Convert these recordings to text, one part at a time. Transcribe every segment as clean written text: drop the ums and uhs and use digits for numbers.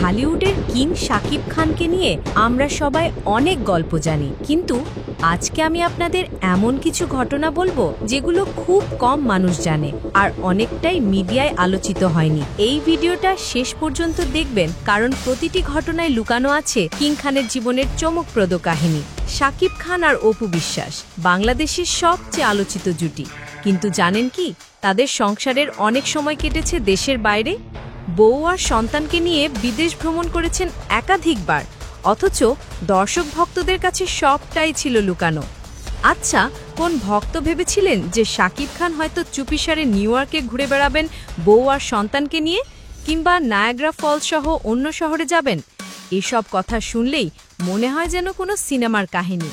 ঢালিউডের king Shakib খানকে নিয়ে আমরা সবাই অনেক গল্প জানি, কিন্তু আজকে আমি আপনাদের এমন কিছু ঘটনা বলবো যেগুলো খুব কম মানুষ জানে আর অনেকটাই মিডিয়ায় আলোচিত হয়নি। এই ভিডিওটা শেষ পর্যন্ত দেখবেন, কারণ প্রতিটি ঘটনায় লুকানো আছে কিং খানের জীবনের চমকপ্রদ কাহিনী। শাকিব খান আর অপু বিশ্বাস বাংলাদেশের সবচেয়ে আলোচিত জুটি, কিন্তু জানেন কি, তাদের সংসারের অনেক সময় কেটেছে দেশের বাইরে। বউ আর সন্তানকে নিয়ে বিদেশ ভ্রমণ করেছেন একাধিকবার, অথচ দর্শক ভক্তদের কাছে সবটাই ছিল লুকানো। আচ্ছা, কোন ভক্ত ভেবেছিলেন যে শাকিব খান হয়তো চুপিসারে নিউ ইয়র্কে ঘুরে বেড়াবেন বউ আর সন্তানকে নিয়ে, কিংবা নায়াগ্রা ফলস সহ অন্য শহরে যাবেন? এসব কথা শুনলেই মনে হয় যেন কোনো সিনেমার কাহিনী।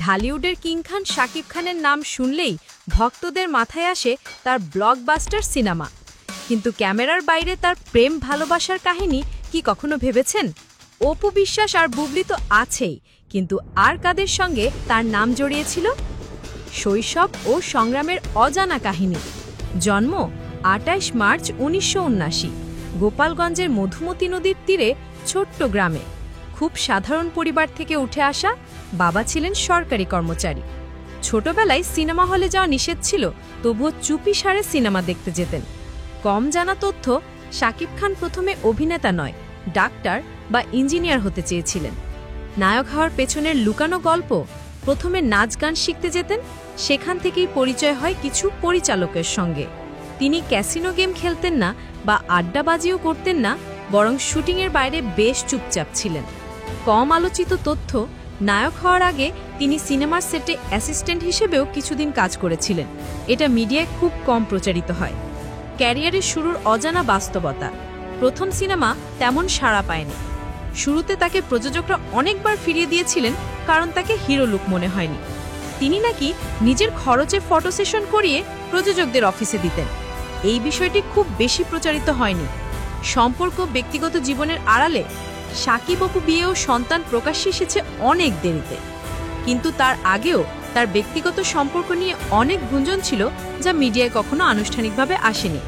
ঢালিউডের কিং খান শাকিব খানের নাম শুনলেই ভক্তদের মাথায় আসে তার ব্লকবাস্টার সিনেমা, কিন্তু ক্যামেরার বাইরে তার প্রেম ভালোবাসার কাহিনী কি কখনো ভেবেছেন? অপু বিশ্বাস আর বুবলি তো আছেই, কিন্তু আর কাদের সঙ্গে তার নাম জড়িয়েছিল? শৈশব ও সংগ্রামের অজানা কাহিনী। জন্ম ২৮ মার্চ ১৯৭৯, গোপালগঞ্জের মধুমতি নদীর তীরে ছোট্ট গ্রামে। খুব সাধারণ পরিবার থেকে উঠে আসা, বাবা ছিলেন সরকারি কর্মচারী। ছোটবেলায় সিনেমা হলে যাওয়া নিষেধ ছিল, তবুও চুপিসারে সিনেমা দেখতে যেতেন। কম জানা তথ্য, শাকিব খান প্রথমে অভিনেতা নয়, ডাক্তার বা ইঞ্জিনিয়ার হতে চেয়েছিলেন। নায়ক হওয়ার পেছনের লুকানো গল্প, প্রথমে নাচ গান শিখতে যেতেন, সেখান থেকেই পরিচয় হয় কিছু পরিচালকের সঙ্গে। তিনি ক্যাসিনো গেম খেলতেন না বা আড্ডাবাজিও করতেন না, বরং শুটিংয়ের বাইরে বেশ চুপচাপ ছিলেন। কম আলোচিত তথ্য, নায়ক হওয়ার আগে তিনি সিনেমার সেটে অ্যাসিস্ট্যান্ট হিসেবেও কিছুদিন কাজ করেছিলেন। এটা মিডিয়ায় খুব কম প্রচারিত হয়। ক্যারিয়ারের শুরুর অজানা বাস্তবতা, প্রথম সিনেমা তেমন সাড়া পায়নি। শুরুতে তাকে প্রযোজকরা অনেকবার ফিরিয়ে দিয়েছিলেন, কারণ তাকে হিরো লুক মনে হয়নি। তিনি নাকি নিজের খরচে ফটো সেশন করিয়ে প্রযোজকদের অফিসে দিতেন। এই বিষয়টি খুব বেশি প্রচারিত হয়নি। সম্পর্ক ব্যক্তিগত জীবনের আড়ালে, শাকিব অপু বিয়ে ও সন্তান প্রকাশ্যে এসেছে অনেক দেরিতে, কিন্তু তার আগেও তার ব্যক্তিগত সম্পর্ক নিয়ে অনেক গুঞ্জন ছিল, যা মিডিয়ায় কখনো আনুষ্ঠানিকভাবে আসেনি।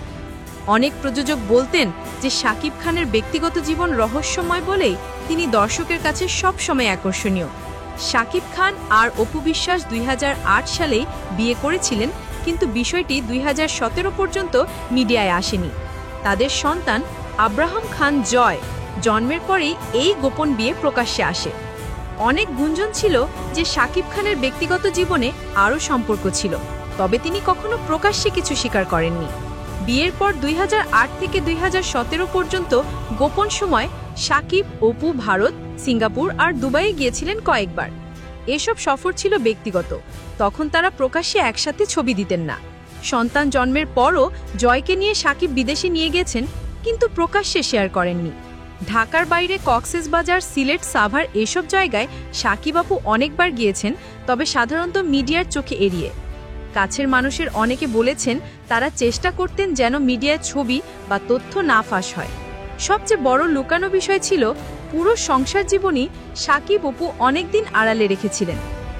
অনেক প্রযোজক বলতেন যে শাকিব খানের ব্যক্তিগত জীবন রহস্যময় বলেই তিনি দর্শকের কাছে সবসময় আকর্ষণীয়। শাকিব খান আর অপু বিশ্বাস ২০০৮ সালেই বিয়ে করেছিলেন, কিন্তু বিষয়টি ২০১৭ পর্যন্ত মিডিয়ায় আসেনি। তাদের সন্তান আব্রাহাম খান জয় জন্মের পরেই এই গোপন বিয়ে প্রকাশ্যে আসে। অনেক গুঞ্জন ছিল যে শাকিব খানের ব্যক্তিগত জীবনে আরও সম্পর্ক ছিল, তবে তিনি কখনো প্রকাশ্যে কিছু স্বীকার করেননি। বিয়ের পর ২০০৮ থেকে ২০১৭ পর্যন্ত গোপন সময় শাকিব অপু ভারত, সিঙ্গাপুর আর দুবাইয়ে গিয়েছিলেন কয়েকবার। এসব সফর ছিল ব্যক্তিগত, তখন তারা প্রকাশ্যে একসাথে ছবি দিতেন না। সন্তান জন্মের পরও জয়কে নিয়ে শাকিব বিদেশে নিয়ে গেছেন, কিন্তু প্রকাশ্যে শেয়ার করেননি। ঢাকার বাইরে কক্সবাজার, সিলেট, সাভার এসব জায়গায় শাকিব আপু অনেকবার গিয়েছেন, তবে সাধারণত মিডিয়ার চোখে এড়িয়ে। কাছের মানুষের অনেকে বলেছেন তারা চেষ্টা করতেন যেন মিডিয়ায় ছবি বা তথ্য না ফাঁস হয়। সবচেয়ে বড় লুকানো বিষয় ছিল পুরো সংসার জীবনই শাকিব অপু অনেকদিন আড়ালে রেখেছিলেন।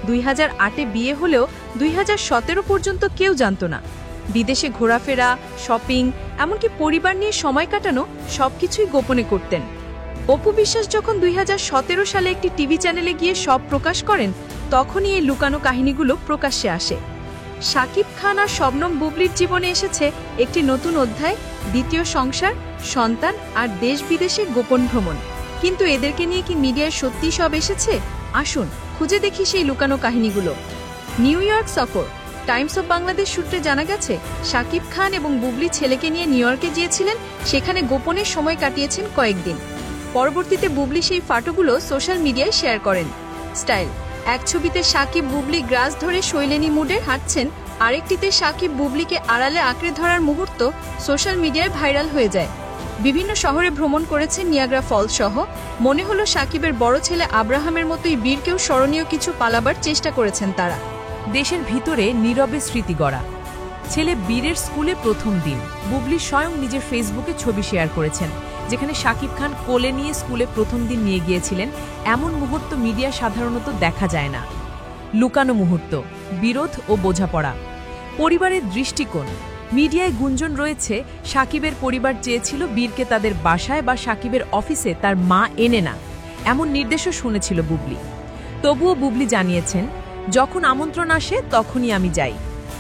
২০০৮-এ বিয়ে হলেও ২০১৭ পর্যন্ত কেউ জানত না। বিদেশে ঘোরাফেরা, শপিং, এমনকি পরিবার নিয়ে সময় কাটানো সবকিছুই গোপনে করতেন। অপু বিশ্বাস যখন ২০১৭ সালে একটি টিভি চ্যানেলে গিয়ে সব প্রকাশ করেন, তখনই এই লুকানো কাহিনীগুলো প্রকাশ্যে আসে। শাকিব খান আর শবনম বুবলির জীবনে এসেছে একটি নতুন অধ্যায়, দ্বিতীয় সংসার, সন্তান আর দেশ বিদেশে গোপন ভ্রমণ। কিন্তু এদেরকে নিয়ে কি মিডিয়ায় সত্যি সব এসেছে? আসুন খুঁজে দেখি সেই লুকানো কাহিনীগুলো। নিউ ইয়র্ক সফর, টাইমস অফ বাংলাদেশ সূত্রে জানা গেছে শাকিব খান এবং বুবলি ছেলেকে নিয়ে নিউ ইয়র্কে গিয়েছিলেন, সেখানে গোপনে সময় কাটিয়েছেন কয়েকদিন। পরবর্তীতে বুবলি সেই ফটোগুলো সোশ্যাল মিডিয়ায় শেয়ার করেন। স্টাইল, এক ছবিতে শাকিব বুবলি গ্রাস ধরে শৈলেনী মুডে হাঁটছেন, আরেকটিতে শাকিব বুবলিকে আড়ালে আঁকড়ে ধরার মুহূর্ত সোশ্যাল মিডিয়ায় ভাইরাল হয়ে যায়। বিভিন্ন শহরে ভ্রমণ করেছেন নিয়াগ্রা ফলস সহ। মনে হলো শাকিবের বড় ছেলে আব্রাহামের মতোই বীরকেও স্মরণীয় কিছু পালাবার চেষ্টা করেছেন তারা। দেশের ভিতরে নীরবে স্মৃতি গড়া। ছেলে বীরের স্কুলে প্রথম দিন, বুবলি স্বয়ং নিজের ফেসবুকে ছবি শেয়ার করেছেন, যেখানে শাকিব খান কোলে নিয়ে স্কুলে প্রথম দিন নিয়ে গিয়েছিলেন। এমন মুহূর্ত মিডিয়া সাধারণত দেখা যায় না। লুকানো মুহূর্ত, বিরোধ ও বোঝাপড়া। পরিবারের দৃষ্টিকোণ, মিডিয়ায় গুঞ্জন রয়েছে সাকিবের পরিবার চেয়েছিল বীরকে তাদের বাসায় বা সাকিবের অফিসে তার মা এনে না, এমন নির্দেশও শুনেছিল বুবলি। তবুও বুবলি জানিয়েছেন, যখন আমন্ত্রণ আসে তখনই আমি যাই,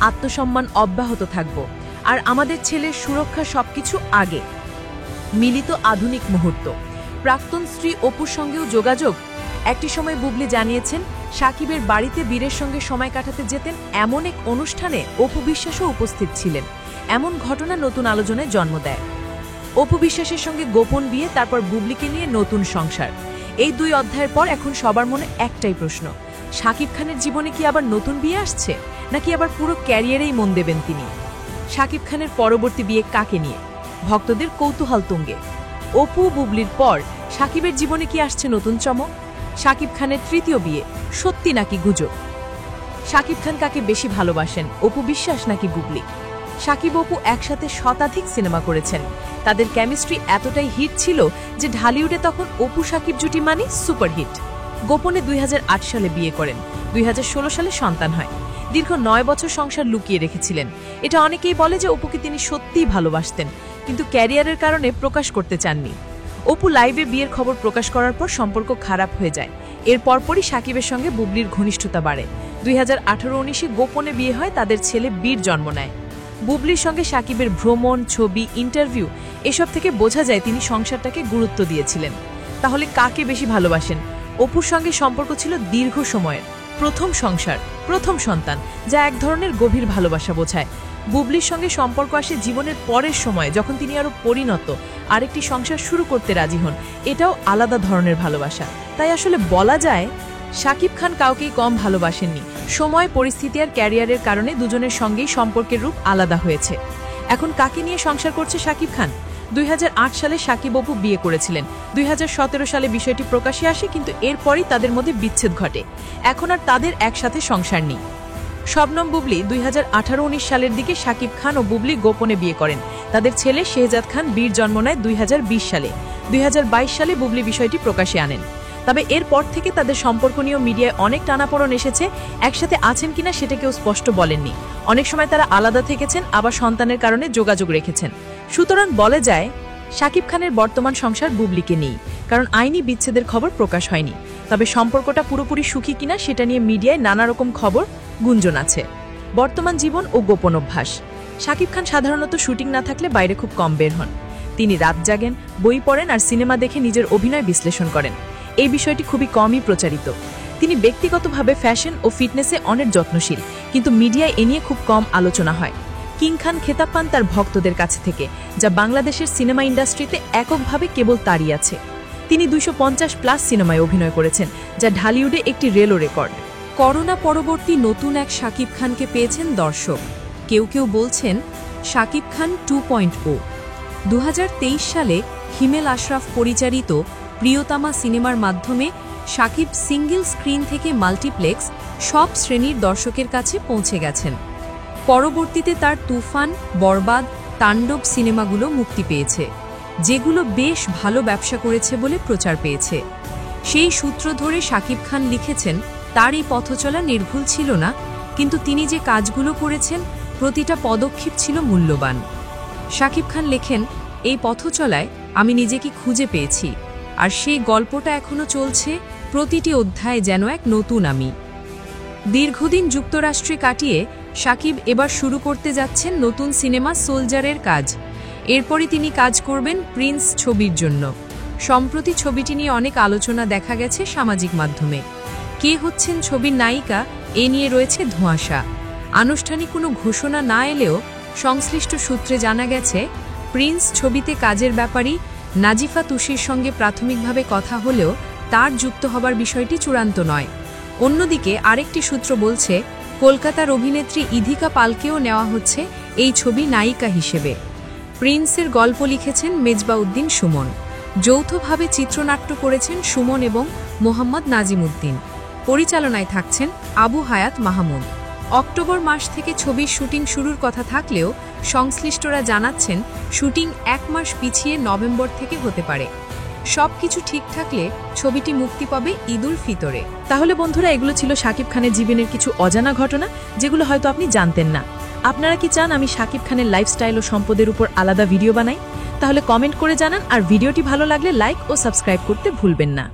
আত্মসম্মান অব্যাহত থাকব, আর আমাদের ছেলের সুরক্ষা সবকিছু আগে। মিলিত আধুনিক মুহূর্ত, প্রাক্তন স্ত্রী অপুর সঙ্গেও যোগাযোগ। একটি সময় বুবলি জানিয়েছেন, সাকিবের বাড়িতে বীরের সঙ্গে সময় কাটাতে যেতেন এমন এক অনুষ্ঠানে অপু বিশ্বাসও উপস্থিত ছিলেন। এমন ঘটনা নতুন আলোচনায় জন্ম দেয়। অপু বিশ্বাসের সঙ্গে গোপন বিয়ে, তারপর বুবলিকে নিয়ে নতুন সংসার। এই 2 অধ্যায়ের পর এখন সবার মনে একটাই প্রশ্ন, সাকিব খানের জীবনে কি আবার নতুন বিয়ে আসছে, নাকি আবার পুরো ক্যারিয়ারেই মন দেবেন তিনি? সাকিব খানের পরবর্তী বিয়ে কাকে নিয়ে? ভক্তদের কৌতূহল তুঙ্গে। অপু বুবলির পর সাকিবের জীবনে কি আসছে নতুন চমক? সাকিব খানের 3য় বিয়ে সত্যি নাকি গুজব? সাকিব খান কাকে বেশি ভালোবাসেন, অপু বিশ্বাস নাকি বুবলি? সাকিব অপু একসাথে শতাধিক সিনেমা করেছেন। তাদের কেমিস্ট্রি এতটাই হিট ছিল যে ঢালিউডে তখন অপু সাকিব জুটি মানে সুপারহিট। গোপনে 2008 সালে বিয়ে করেন, 2016 সালে সন্তান হয়। দীর্ঘ 9 বছর সংসার লুকিয়ে রেখেছিলেন। এটা অনেকেই বলে যে অপুকে তিনি সত্যিই ভালোবাসতেন, কিন্তু ক্যারিয়ারের কারণে প্রকাশ করতে চাননি। অপু লাইভে বিয়ের খবর প্রকাশ করার পর সম্পর্ক খারাপ হয়ে যায়। এর পরপরই সাকিবের সঙ্গে বুবলির ঘনিষ্ঠতা বাড়ে। 2018-19-এ গোপনে বিয়ে হয়, তাদের ছেলে বীর জন্ম নেয়। বুবলির সঙ্গে সাকিবের ভ্রমণ, ছবি, ইন্টারভিউ এসব থেকে বোঝা যায় তিনি সংসারটাকে গুরুত্ব দিয়েছিলেন। তাহলে কাকে বেশি ভালোবাসেন? অপুর সঙ্গে সম্পর্ক ছিল দীর্ঘ সময়ের, প্রথম সংসার, প্রথম সন্তান, যা এক ধরনের গভীর ভালোবাসা বোঝায়। বুবলির সঙ্গে সম্পর্ক আসে জীবনের পরের সময়, যখন তিনি আরও পরিণত, আরেকটি সংসার শুরু করতে রাজি হন। এটাও আলাদা ধরনের ভালোবাসা। তাই আসলে বলা যায় সাকিব খান কাউকেই কম ভালোবাসেননি। সময়, পরিস্থিতি আর ক্যারিয়ারের কারণে দুজনের সঙ্গেই সম্পর্কের রূপ আলাদা হয়েছে। এখন কাকে নিয়ে সংসার করছে সাকিব খান? 2008 সালে সাকিব অপু বিয়ে করেছিলেন। 2017 সালে বিষয়টি প্রকাশ্যে আসে, কিন্তু এরপরই তাদের মধ্যে বিচ্ছেদ ঘটে। এখন আর তাদের একসাথে সংসার নেই। শবনম বুবলি 2018-19 সালের দিকে সাকিব খান ও বুবলি গোপনে বিয়ে করেন। তাদের ছেলে শেহজাদ খান বীর জন্ম নেয় 2020 সালে। 2022 সালে বুবলি বিষয়টি প্রকাশ্যে আনেন। তবে এরপর থেকে তাদের সম্পর্ক নিয়ে মিডিয়ায় অনেক টানাপোড়েন এসেছে। একসাথে আছেন কিনা সেটা কেউ স্পষ্ট বলেননি। অনেক সময় তারা আলাদা থেকেছেন, আবার সন্তানের কারণে যোগাযোগ রেখেছেন। সুতরাং বলা যায় সাকিব খানের বর্তমান সংসার বুবলিকে নেই, কারণ আইনি বিচ্ছেদের খবর প্রকাশ হয়নি। তবে সম্পর্কটা পুরোপুরি সুখী কিনা সেটা নিয়ে মিডিয়ায় নানা রকম খবর, গুঞ্জন আছে। বর্তমান জীবন ও গোপন অভ্যাস। সাকিব খান সাধারণত শুটিং না থাকলে বাইরে খুব কম বের হন। তিনি রাত জাগেন, বই পড়েন আর সিনেমা দেখে নিজের অভিনয় বিশ্লেষণ করেন। এই বিষয়টি খুবই কমই প্রচারিত। তিনি ব্যক্তিগতভাবে ফ্যাশন ও ফিটনেসে অনেক যত্নশীল, কিন্তু মিডিয়ায় এ নিয়ে খুব কম আলোচনা হয়। কিং খান খেতাব পান তার ভক্তদের কাছে থেকে, যা বাংলাদেশের সিনেমা ইন্ডাস্ট্রিতে এককভাবে কেবল তারই আছে। তিনি 250+ সিনেমায় অভিনয় করেছেন, যা ঢালিউডে একটি রেলও রেকর্ড। করোনা পরবর্তী নতুন এক সাকিব খানকে পেয়েছেন দর্শক। কেউ কেউ বলছেন সাকিব খান 2.0। 2023 সালে হিমেল আশরাফ পরিচালিত প্রিয়তমা সিনেমার মাধ্যমে সাকিব সিঙ্গেল স্ক্রিন থেকে মাল্টিপ্লেক্স সব শ্রেণীর দর্শকের কাছে পৌঁছে গেছেন। পরবর্তীতে তার তুফান, বরবাদ, তাণ্ডব সিনেমাগুলো মুক্তি পেয়েছে, যেগুলো বেশ ভালো ব্যবসা করেছে বলে প্রচার পেয়েছে। সেই সূত্র ধরে সাকিব খান লিখেছেন, তার এই পথচলা নির্ভুল ছিল না, কিন্তু তিনি যে কাজগুলো করেছেন প্রতিটা পদক্ষেপ ছিল মূল্যবান। সাকিব খান লেখেন, এই পথচলায় আমি নিজেকে খুঁজে পেয়েছি, আর সেই গল্পটা এখনো চলছে। প্রতিটি অধ্যায় যেন এক নতুন আমি। দীর্ঘদিন যুক্তরাষ্ট্রে কাটিয়ে সাকিব এবার শুরু করতে যাচ্ছেন নতুন সিনেমা সোলজারের কাজ। এরপরই তিনি কাজ করবেন প্রিন্স ছবির জন্য। সম্প্রতি ছবিটি নিয়ে অনেক আলোচনা দেখা গেছে সামাজিক মাধ্যমে। কে হচ্ছেন ছবির নায়িকা এ নিয়ে রয়েছে ধোঁয়াশা। আনুষ্ঠানিক কোনো ঘোষণা না এলেও সংশ্লিষ্ট সূত্রে জানা গেছে, প্রিন্স ছবিতে কাজের ব্যাপারই নাজিফা তুষির সঙ্গে প্রাথমিকভাবে কথা হলেও তার যুক্ত হবার বিষয়টি চূড়ান্ত নয়। অন্যদিকে আরেকটি সূত্র বলছে, কলকাতার অভিনেত্রী ইধিকা পালকেও নেওয়া হচ্ছে এই ছবি নায়িকা হিসেবে। প্রিন্সের গল্প লিখেছেন মেজবাউদ্দিন সুমন। যৌথভাবে চিত্রনাট্য করেছেন সুমন এবং মোহাম্মদ নাজিমুদ্দিন। পরিচালনায় থাকছেন আবু হায়াত মাহমুদ। অক্টোবর মাস থেকে ছবির শুটিং শুরুর কথা থাকলেও সংশ্লিষ্টরা জানাচ্ছেন শুটিং 1 মাস পিছিয়ে নভেম্বর থেকে হতে পারে। সবকিছু ঠিক থাকলে ছবিটি মুক্তি পাবে ঈদুল ফিতরে। তাহলে বন্ধুরা, এগুলো ছিল সাকিব খানের জীবনের কিছু অজানা ঘটনা, যেগুলো হয়তো আপনি জানতেন না। আপনারা কি চান আমি শাকিব খানের লাইফস্টাইল ও সম্পদের উপর আলাদা ভিডিও বানাই? তাহলে কমেন্ট করে জানান, আর ভিডিওটি ভালো লাগলে লাইক ও সাবস্ক্রাইব করতে ভুলবেন না।